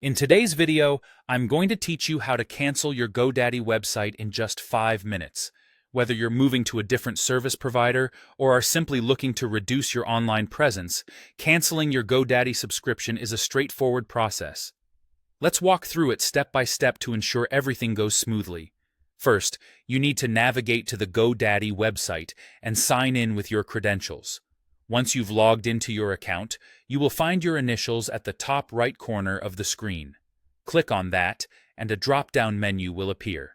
In today's video, I'm going to teach you how to cancel your GoDaddy website in just 5 minutes. Whether you're moving to a different service provider or are simply looking to reduce your online presence, canceling your GoDaddy subscription is a straightforward process. Let's walk through it step by step to ensure everything goes smoothly. First, you need to navigate to the GoDaddy website and sign in with your credentials. Once you've logged into your account, you will find your initials at the top right corner of the screen. Click on that, and a drop-down menu will appear.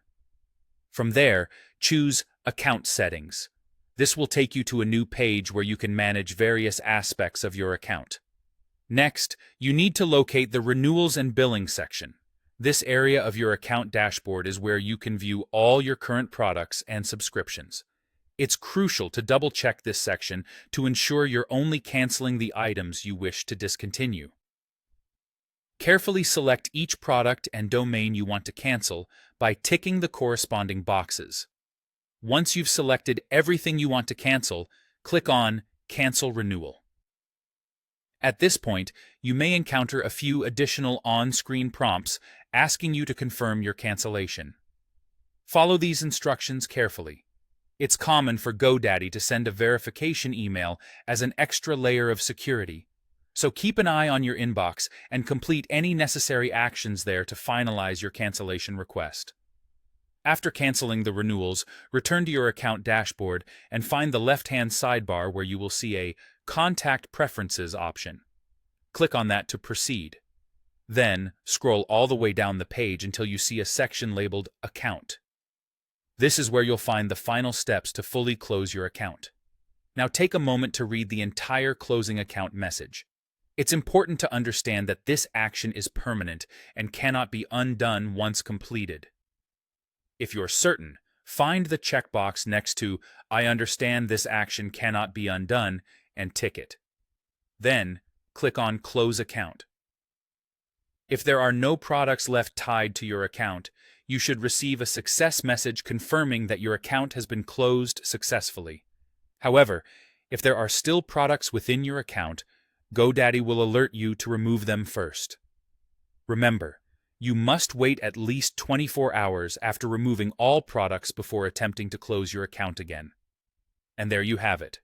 From there, choose Account Settings. This will take you to a new page where you can manage various aspects of your account. Next, you need to locate the Renewals and Billing section. This area of your account dashboard is where you can view all your current products and subscriptions. It's crucial to double-check this section to ensure you're only canceling the items you wish to discontinue. Carefully select each product and domain you want to cancel by ticking the corresponding boxes. Once you've selected everything you want to cancel, click on Cancel Renewal. At this point, you may encounter a few additional on-screen prompts asking you to confirm your cancellation. Follow these instructions carefully. It's common for GoDaddy to send a verification email as an extra layer of security, so keep an eye on your inbox and complete any necessary actions there to finalize your cancellation request. After canceling the renewals, return to your account dashboard and find the left-hand sidebar where you will see a Contact Preferences option. Click on that to proceed. Then, scroll all the way down the page until you see a section labeled Account. This is where you'll find the final steps to fully close your account. Now take a moment to read the entire closing account message. It's important to understand that this action is permanent and cannot be undone once completed. If you're certain, find the checkbox next to "I understand this action cannot be undone" and tick it. Then, click on Close Account. If there are no products left tied to your account, you should receive a success message confirming that your account has been closed successfully. However, if there are still products within your account, GoDaddy will alert you to remove them first. Remember, you must wait at least 24 hours after removing all products before attempting to close your account again. And there you have it.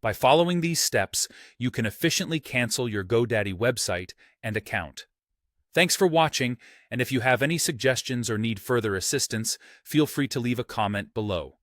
By following these steps, you can efficiently cancel your GoDaddy website and account. Thanks for watching, and if you have any suggestions or need further assistance, feel free to leave a comment below.